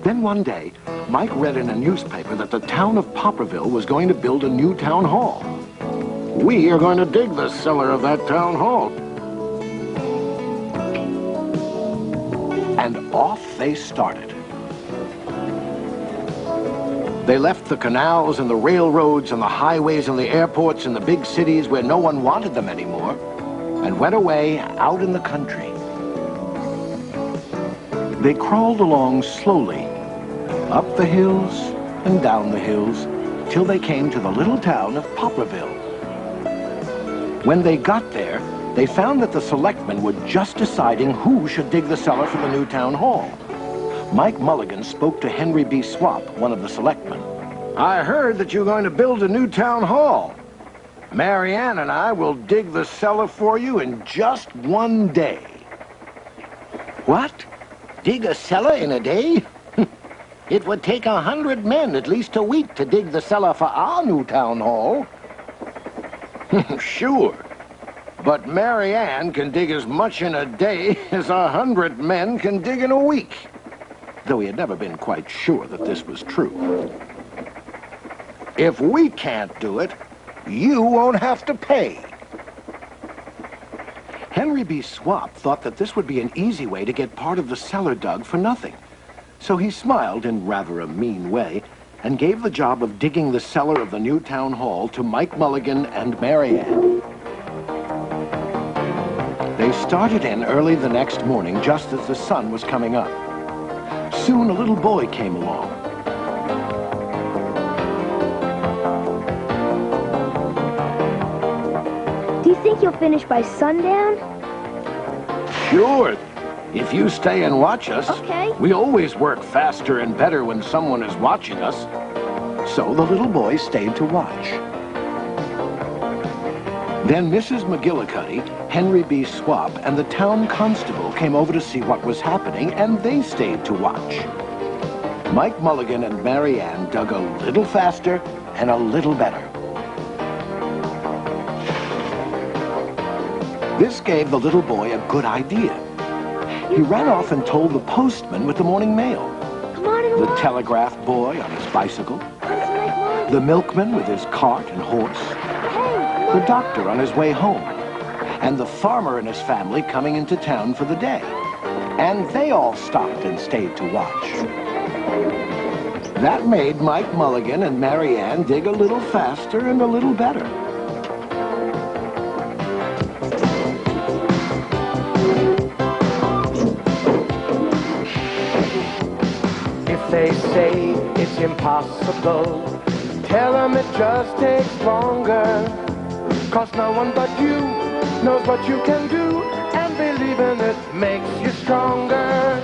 Then one day, Mike read in a newspaper that the town of Popperville was going to build a new town hall. We are going to dig the cellar of that town hall. And off they started. They left the canals and the railroads and the highways and the airports and the big cities where no one wanted them anymore, and went away out in the country. They crawled along slowly, up the hills and down the hills, till they came to the little town of Popperville. When they got there, they found that the selectmen were just deciding who should dig the cellar for the new town hall. Mike Mulligan spoke to Henry B. Swap, one of the selectmen. I heard that you're going to build a new town hall. Mary Ann and I will dig the cellar for you in just one day. What? Dig a cellar in a day? It would take 100 men at least a week to dig the cellar for our new town hall. Sure. But Mary Ann can dig as much in a day as 100 men can dig in a week. Though he had never been quite sure that this was true. If we can't do it, you won't have to pay. Henry B. Swap thought that this would be an easy way to get part of the cellar dug for nothing. So he smiled in rather a mean way and gave the job of digging the cellar of the new town hall to Mike Mulligan and Mary Ann. They started in early the next morning just as the sun was coming up. Soon a little boy came along. Do you think you'll finish by sundown? Sure. If you stay and watch us. Okay. We always work faster and better when someone is watching us. So the little boy stayed to watch. Then Mrs. McGillicuddy, Henry B. Swap, and the town constable came over to see what was happening, and they stayed to watch. Mike Mulligan and Mary Ann dug a little faster and a little better. This gave the little boy a good idea. He ran off and told the postman with the morning mail, the telegraph boy on his bicycle, the milkman with his cart and horse, the doctor on his way home, and the farmer and his family coming into town for the day. And they all stopped and stayed to watch. That made Mike Mulligan and Mary Ann dig a little faster and a little better. If they say it's impossible, tell them it just takes longer. 'Cause no one but you knows what you can do, and believing it makes you stronger.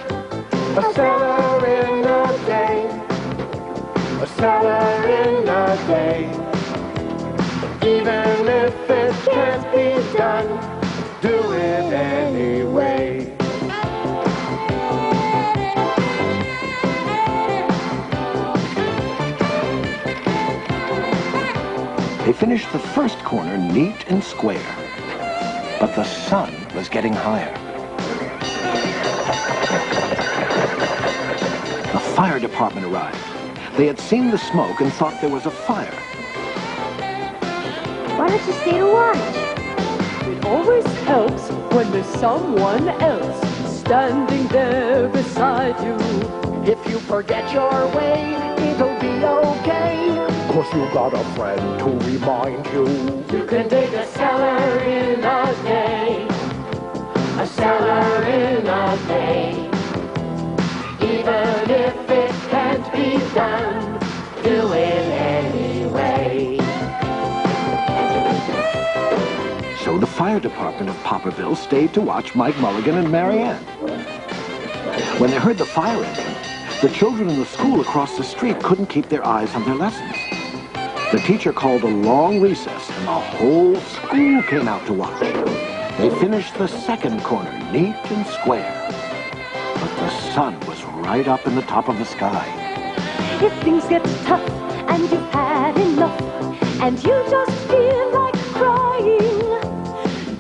A cellar in a day, a cellar in a day. Even if it can't be done, do it anyway. They finished the first corner neat and square, but the sun was getting higher. The fire department arrived. They had seen the smoke and thought there was a fire. Why don't you stay to watch? It always helps when there's someone else standing there beside you. If you forget your way, it'll be okay. 'Cause you got a friend to remind you. You can dig a cellar in a day, a cellar in a day. Even if it can't be done, do it anyway. So the fire department of Popperville stayed to watch Mike Mulligan and Mary Ann. When they heard the fire engine, the children in the school across the street couldn't keep their eyes on their lessons. The teacher called a long recess, and the whole school came out to watch. They finished the second corner neat and square. But the sun was right up in the top of the sky. If things get tough and you've had enough, and you just feel like crying,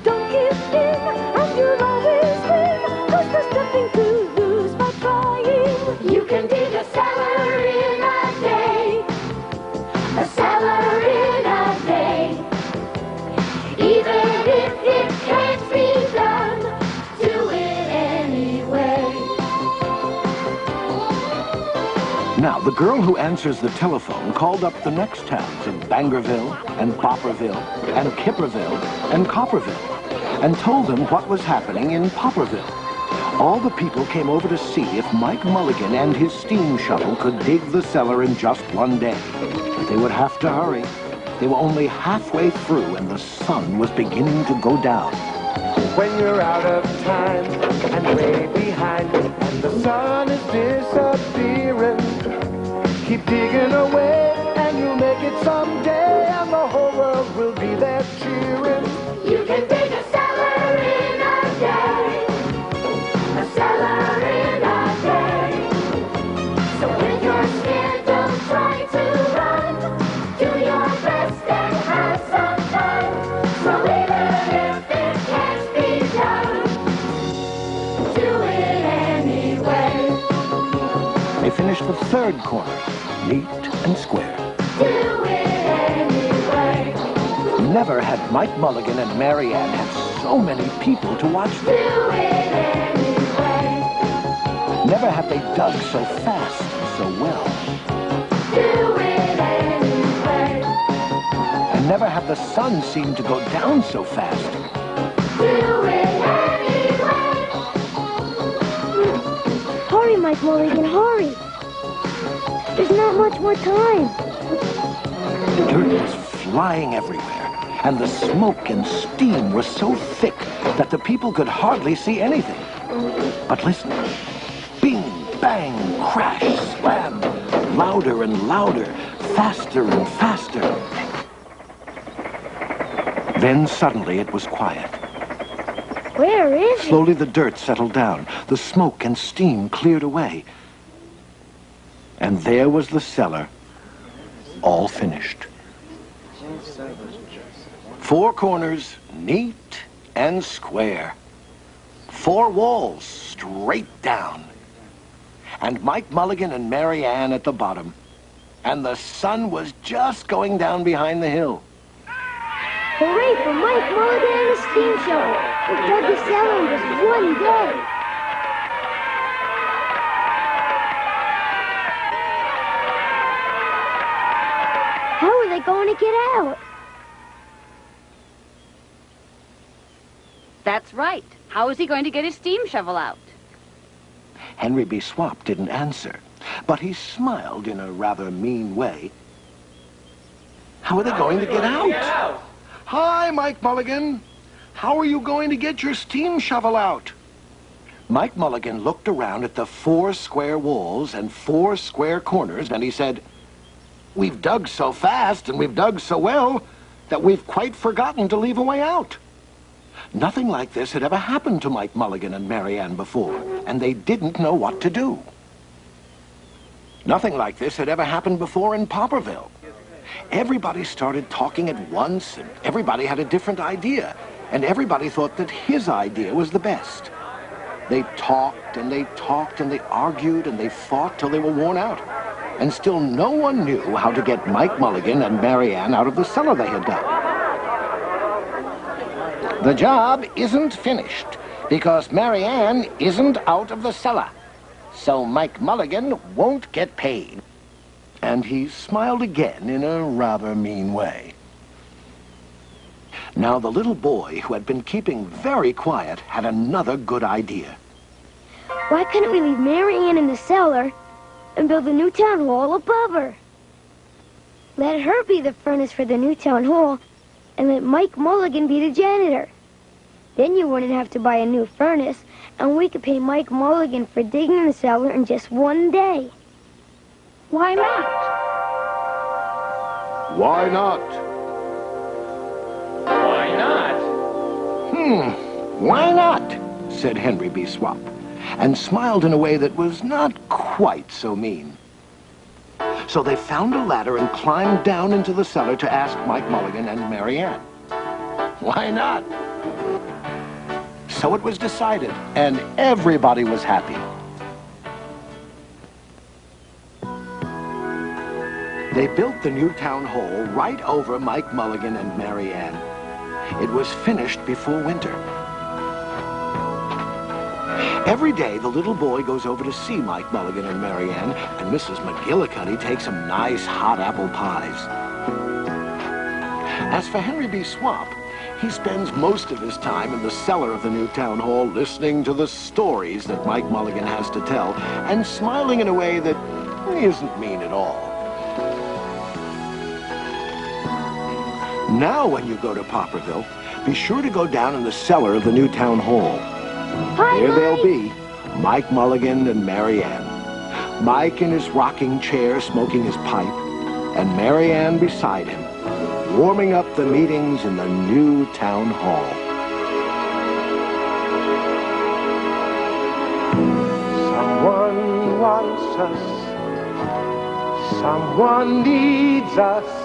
don't give in and you'll always win, 'cause there's nothing to lose by trying. You can dig a Now, the girl who answers the telephone called up the next towns of Bangerville and Bopperville and Kipperville and Copperville and told them what was happening in Popperville. All the people came over to see if Mike Mulligan and his steam shovel could dig the cellar in just one day. But they would have to hurry. They were only halfway through and the sun was beginning to go down. When you're out of time and way behind and the sun is disappearing, keep digging away and you'll make it someday and the whole world will be there cheering. You can dig a cellar in a day, a cellar in a day. So when you're scared, don't try to run. Do your best and have some fun. So even if it can't be done, do it anyway. They finished the third corner, neat and square. Do it anyway. Never had Mike Mulligan and Mary Ann had so many people to watch Do them. it anyway. Never had they dug so fast and so well. Do it anyway. And never had the sun seemed to go down so fast. Do it anyway. Hurry, Mike Mulligan, hurry. There's not much more time. The dirt was flying everywhere, and the smoke and steam were so thick that the people could hardly see anything. But listen, bing, bang, crash, slam, louder and louder, faster and faster. Then suddenly it was quiet. Where is it? Slowly the dirt settled down, the smoke and steam cleared away. And there was the cellar, all finished. 4 corners, neat and square. 4 walls, straight down. And Mike Mulligan and Mary Ann at the bottom. And the sun was just going down behind the hill. Hooray for Mike Mulligan and his steam shovel. We dug the cellar in just one day. How are they going to get out? That's right. How is he going to get his steam shovel out? Henry B. Swap didn't answer, but he smiled in a rather mean way. How are they going to get out? Hi, Mike Mulligan. How are you going to get your steam shovel out? Mike Mulligan looked around at the 4 square walls and 4 square corners, and he said, "We've dug so fast and we've dug so well that we've quite forgotten to leave a way out." Nothing like this had ever happened to Mike Mulligan and Mary Ann before, and they didn't know what to do. Nothing like this had ever happened before in Popperville. Everybody started talking at once, and everybody had a different idea, and everybody thought that his idea was the best. They talked and they talked and they argued and they fought till they were worn out, and still no one knew how to get Mike Mulligan and Mary Ann out of the cellar they had dug. The job isn't finished because Mary Ann isn't out of the cellar, so Mike Mulligan won't get paid. And he smiled again in a rather mean way. Now the little boy, who had been keeping very quiet, had another good idea. Why couldn't we leave Mary Ann in the cellar and build a new town hall above her? Let her be the furnace for the new town hall, and let Mike Mulligan be the janitor. Then you wouldn't have to buy a new furnace, and we could pay Mike Mulligan for digging the cellar in just one day. Why not? Why not? Why not? Why not? Said Henry B. Swap, and smiled in a way that was not quite so mean. So they found a ladder and climbed down into the cellar to ask Mike Mulligan and Mary Ann. Why not? So it was decided, and everybody was happy. They built the new town hall right over Mike Mulligan and Mary Ann. It was finished before winter. Every day, the little boy goes over to see Mike Mulligan and Marianne, and Mrs. McGillicuddy takes some nice hot apple pies. As for Henry B. Swamp, he spends most of his time in the cellar of the new town hall listening to the stories that Mike Mulligan has to tell and smiling in a way that isn't mean at all. Now, when you go to Popperville, be sure to go down in the cellar of the new town hall. Hi, There Mike. they'll be, Mike Mulligan and Marianne. Mike in his rocking chair smoking his pipe, and Marianne beside him, warming up the meetings in the new town hall. Someone wants us. Someone needs us.